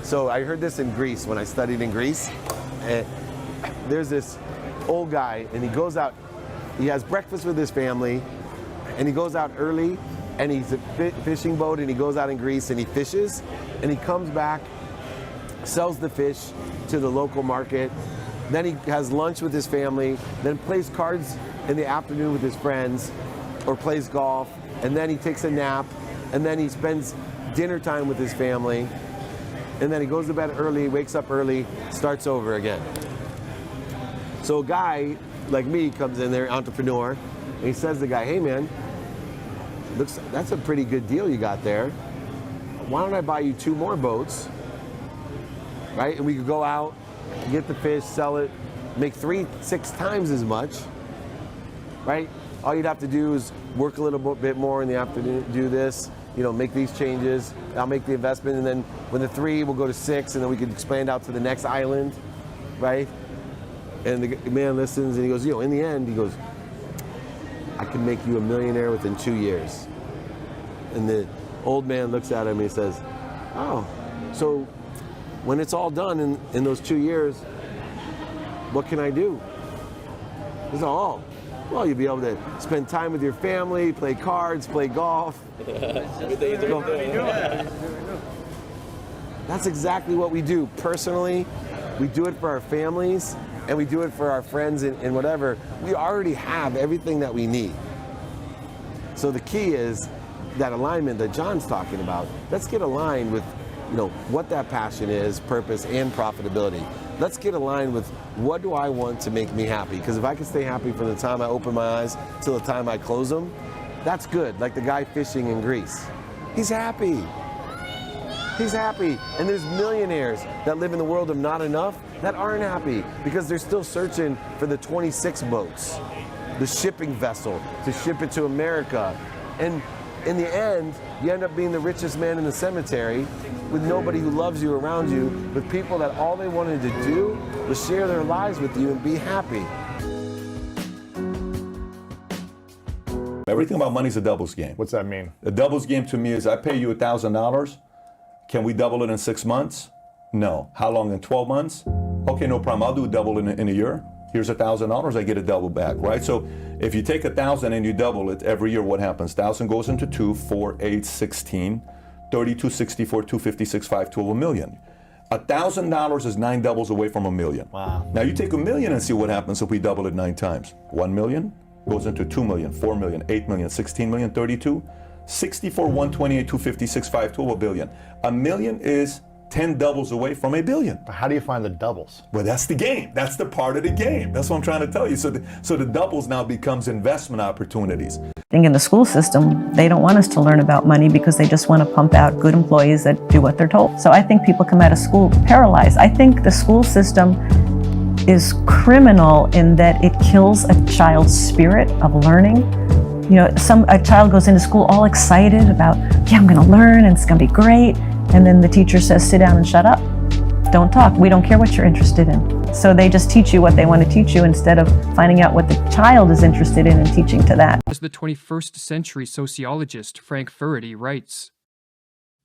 So I heard this in Greece when I studied in Greece. And there's this old guy, and he goes out, he has breakfast with his family, and he goes out early, and he's a fishing boat, and he goes out in Greece, and he fishes, and he comes back, sells the fish to the local market, then he has lunch with his family, then plays cards in the afternoon with his friends, or plays golf, and then he takes a nap, and then he spends dinner time with his family, and then he goes to bed early, wakes up early, starts over again. So a guy like me comes in there, entrepreneur, and he says to the guy, hey man, that's a pretty good deal you got there. Why don't I buy you 2 more boats, right? And we could go out, get the fish, sell it, make 6 times as much, right? All you'd have to do is work a little bit more in the afternoon, do this, you know, make these changes, I'll make the investment, and then when the 3, we'll go to 6, and then we can expand out to the next island, right? And the man listens, and he goes, you know, in the end, he goes, I can make you a millionaire within 2 years. And the old man looks at him and he says, oh, so when it's all done in those 2 years, what can I do? He says, oh, well, you'll be able to spend time with your family, play cards, play golf. That's exactly what we do. Personally, we do it for our families, and we do it for our friends and whatever. We already have everything that we need. So the key is that alignment that John's talking about. Let's get aligned with, you know, what that passion is, purpose, and profitability. Let's get aligned with what do I want to make me happy? Because if I can stay happy from the time I open my eyes till the time I close them, that's good. Like the guy fishing in Greece. He's happy. He's happy. And there's millionaires that live in the world of not enough that aren't happy because they're still searching for the 26 boats, the shipping vessel to ship it to America. And in the end, you end up being the richest man in the cemetery with nobody who loves you around you, with people that all they wanted to do was share their lives with you and be happy. Everything about money is a doubles game. What's that mean? A doubles game to me is I pay you $1,000. Can we double it in 6 months? No. How long? In 12 months? Okay, no problem. I'll do a double in a year. Here's $1,000. I get a double back, right? So if you take 1,000 and you double it every year, what happens? 1,000 goes into 2, 4, 8, 16, 32, 64, 256, 5, 12, $1 million. $1,000 is 9 doubles away from $1 million. Wow. Now you take $1 million and see what happens if we double it 9 times. 1 million goes into 2 million, 4 million, 8 million, 16 million, 32, 64, 128, 256, 5, 12, $1 billion. $1 million is 10 doubles away from $1 billion. How do you find the doubles? Well, that's the game. That's the part of the game. That's what I'm trying to tell you. So the doubles now becomes investment opportunities. I think in the school system, they don't want us to learn about money because they just want to pump out good employees that do what they're told. So I think people come out of school paralyzed. I think the school system is criminal in that it kills a child's spirit of learning. You know, a child goes into school all excited about, yeah, I'm going to learn and it's going to be great. And then the teacher says, sit down and shut up. Don't talk. We don't care what you're interested in. So they just teach you what they want to teach you instead of finding out what the child is interested in and teaching to that. As the 21st century sociologist Frank Furedy writes,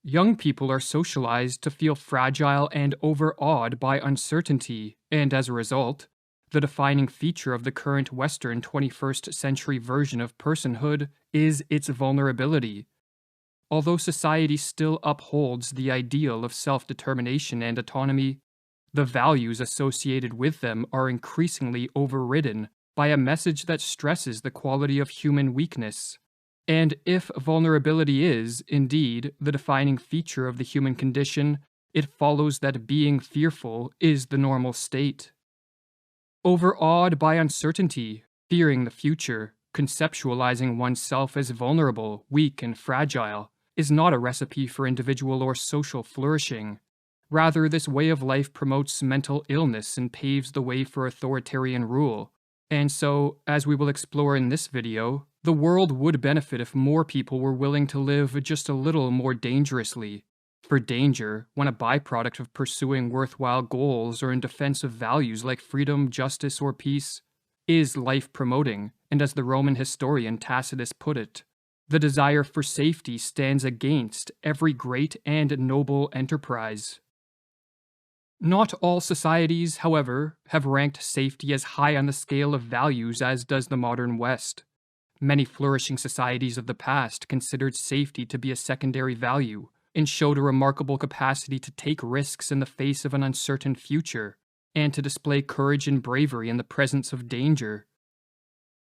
young people are socialized to feel fragile and overawed by uncertainty, and as a result, the defining feature of the current Western 21st century version of personhood is its vulnerability. Although society still upholds the ideal of self-determination and autonomy, the values associated with them are increasingly overridden by a message that stresses the quality of human weakness. And if vulnerability is, indeed, the defining feature of the human condition, it follows that being fearful is the normal state. Overawed by uncertainty, fearing the future, conceptualizing oneself as vulnerable, weak, and fragile, is not a recipe for individual or social flourishing. Rather, this way of life promotes mental illness and paves the way for authoritarian rule. And so, as we will explore in this video, the world would benefit if more people were willing to live just a little more dangerously. For danger, when a byproduct of pursuing worthwhile goals or in defense of values like freedom, justice, or peace, is life-promoting, and as the Roman historian Tacitus put it, the desire for safety stands against every great and noble enterprise. Not all societies, however, have ranked safety as high on the scale of values as does the modern West. Many flourishing societies of the past considered safety to be a secondary value and showed a remarkable capacity to take risks in the face of an uncertain future and to display courage and bravery in the presence of danger.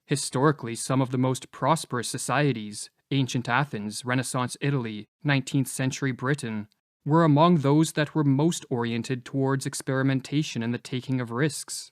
Historically, some of the most prosperous societies, ancient Athens, Renaissance Italy, 19th century Britain, were among those that were most oriented towards experimentation and the taking of risks.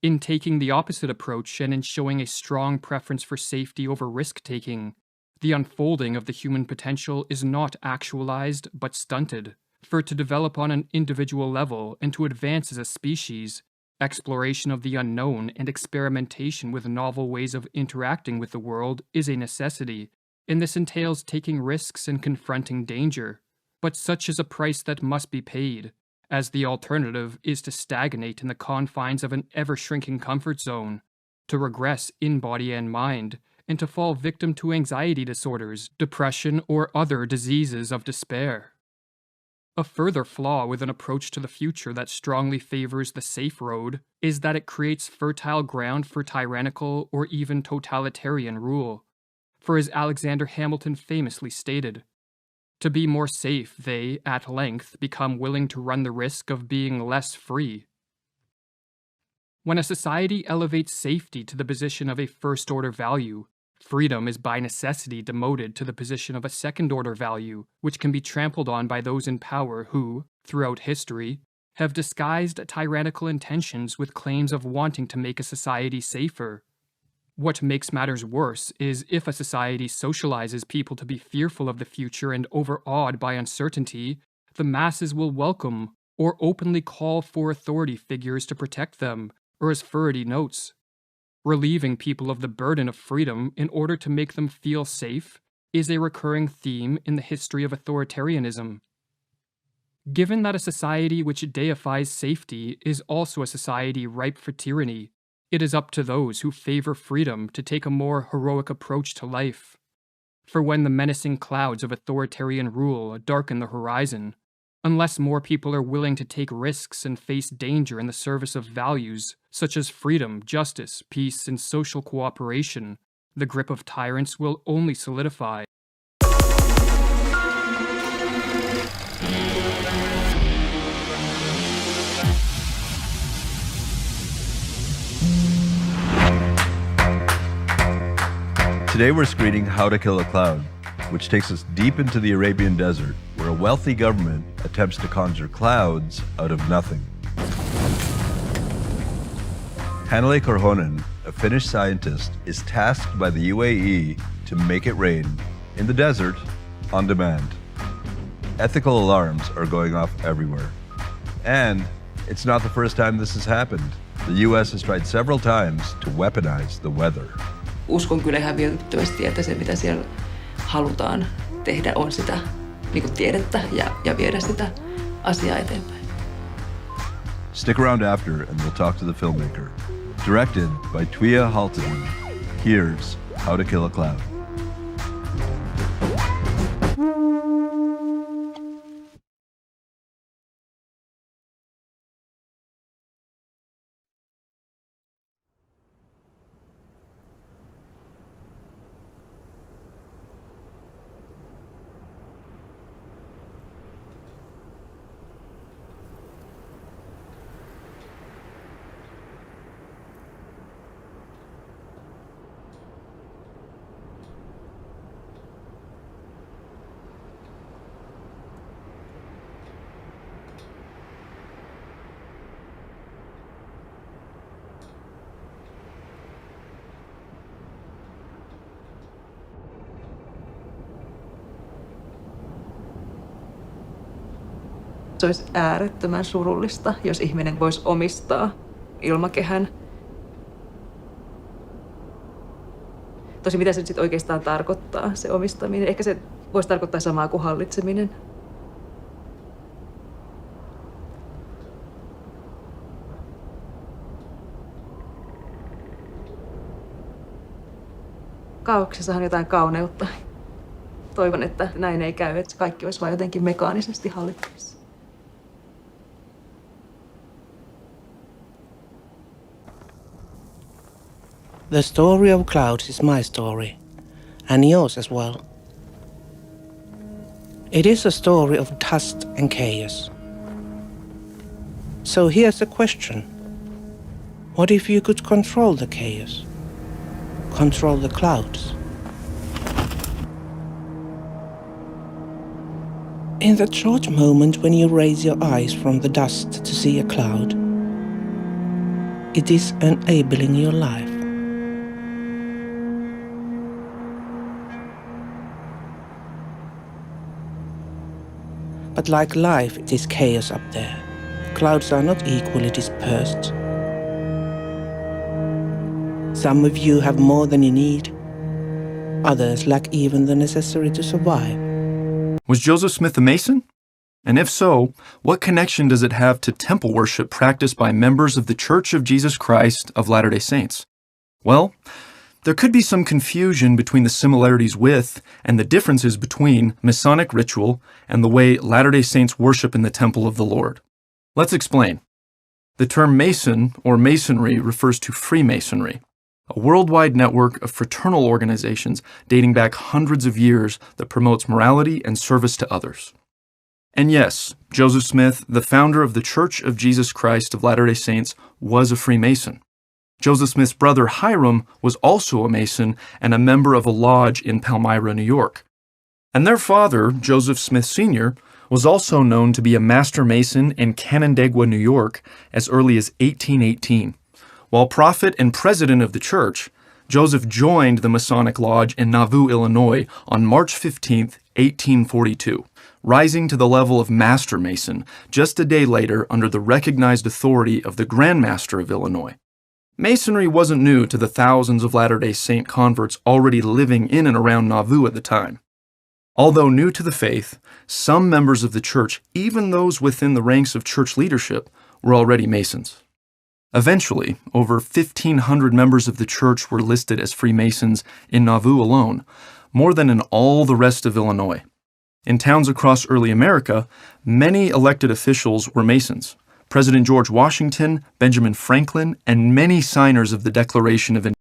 In taking the opposite approach and in showing a strong preference for safety over risk-taking, the unfolding of the human potential is not actualized but stunted. For to develop on an individual level and to advance as a species, exploration of the unknown and experimentation with novel ways of interacting with the world is a necessity, and this entails taking risks and confronting danger. But such is a price that must be paid, as the alternative is to stagnate in the confines of an ever-shrinking comfort zone, to regress in body and mind, and to fall victim to anxiety disorders, depression, or other diseases of despair. A further flaw with an approach to the future that strongly favors the safe road is that it creates fertile ground for tyrannical or even totalitarian rule. For as Alexander Hamilton famously stated, to be more safe, they, at length, become willing to run the risk of being less free. When a society elevates safety to the position of a first-order value, freedom is by necessity demoted to the position of a second-order value, which can be trampled on by those in power who, throughout history, have disguised tyrannical intentions with claims of wanting to make a society safer. What makes matters worse is if a society socializes people to be fearful of the future and overawed by uncertainty, the masses will welcome or openly call for authority figures to protect them, or as Furedy notes, relieving people of the burden of freedom in order to make them feel safe is a recurring theme in the history of authoritarianism. Given that a society which deifies safety is also a society ripe for tyranny, it is up to those who favor freedom to take a more heroic approach to life. For when the menacing clouds of authoritarian rule darken the horizon, unless more people are willing to take risks and face danger in the service of values such as freedom, justice, peace, and social cooperation, the grip of tyrants will only solidify. Today we're screening How to Kill a Cloud, which takes us deep into the Arabian desert, where a wealthy government attempts to conjure clouds out of nothing. Hanele Korhonen, a Finnish scientist, is tasked by the UAE to make it rain in the desert on demand. Ethical alarms are going off everywhere. And it's not the first time this has happened. The US has tried several times to weaponize the weather. Uskon kyllä ihan vilpittömästi, että se mitä siellä halutaan tehdä on sitä niin kuin tiedettä ja viedä sitä asiaa eteenpäin. Stick around after and we'll talk to the filmmaker. Directed by Tuija Haltinen, here's How to Kill a Cloud. Se olisi äärettömän surullista, jos ihminen voisi omistaa ilmakehän. Tosi mitä se nyt sitten oikeastaan tarkoittaa, se omistaminen? Ehkä se voisi tarkoittaa samaa kuin hallitseminen. Kaauksessahan on jotain kauneutta. Toivon, että näin ei käy, että kaikki olisi vain jotenkin mekaanisesti hallittavissa. The story of clouds is my story, and yours as well. It is a story of dust and chaos. So here's a question. What if you could control the chaos? Control the clouds? In that short moment when you raise your eyes from the dust to see a cloud, it is enabling your life. But like life, it is chaos up there. Clouds are not equally dispersed. Some of you have more than you need. Others lack even the necessary to survive. Was Joseph Smith a Mason? And if so, what connection does it have to temple worship practiced by members of the Church of Jesus Christ of Latter-day Saints? Well, there could be some confusion between the similarities with and the differences between Masonic ritual and the way Latter-day Saints worship in the temple of the Lord. Let's explain. The term Mason or Masonry refers to Freemasonry, a worldwide network of fraternal organizations dating back hundreds of years that promotes morality and service to others. And yes, Joseph Smith, the founder of the Church of Jesus Christ of Latter-day Saints, was a Freemason. Joseph Smith's brother Hiram was also a Mason and a member of a lodge in Palmyra, New York. And their father, Joseph Smith Sr., was also known to be a Master Mason in Canandaigua, New York, as early as 1818. While prophet and president of the church, Joseph joined the Masonic Lodge in Nauvoo, Illinois on March 15, 1842, rising to the level of Master Mason just a day later under the recognized authority of the Grand Master of Illinois. Masonry wasn't new to the thousands of Latter-day Saint converts already living in and around Nauvoo at the time. Although new to the faith, some members of the church, even those within the ranks of church leadership, were already Masons. Eventually, over 1,500 members of the church were listed as Freemasons in Nauvoo alone, more than in all the rest of Illinois. In towns across early America, many elected officials were Masons. President George Washington, Benjamin Franklin, and many signers of the Declaration of Independence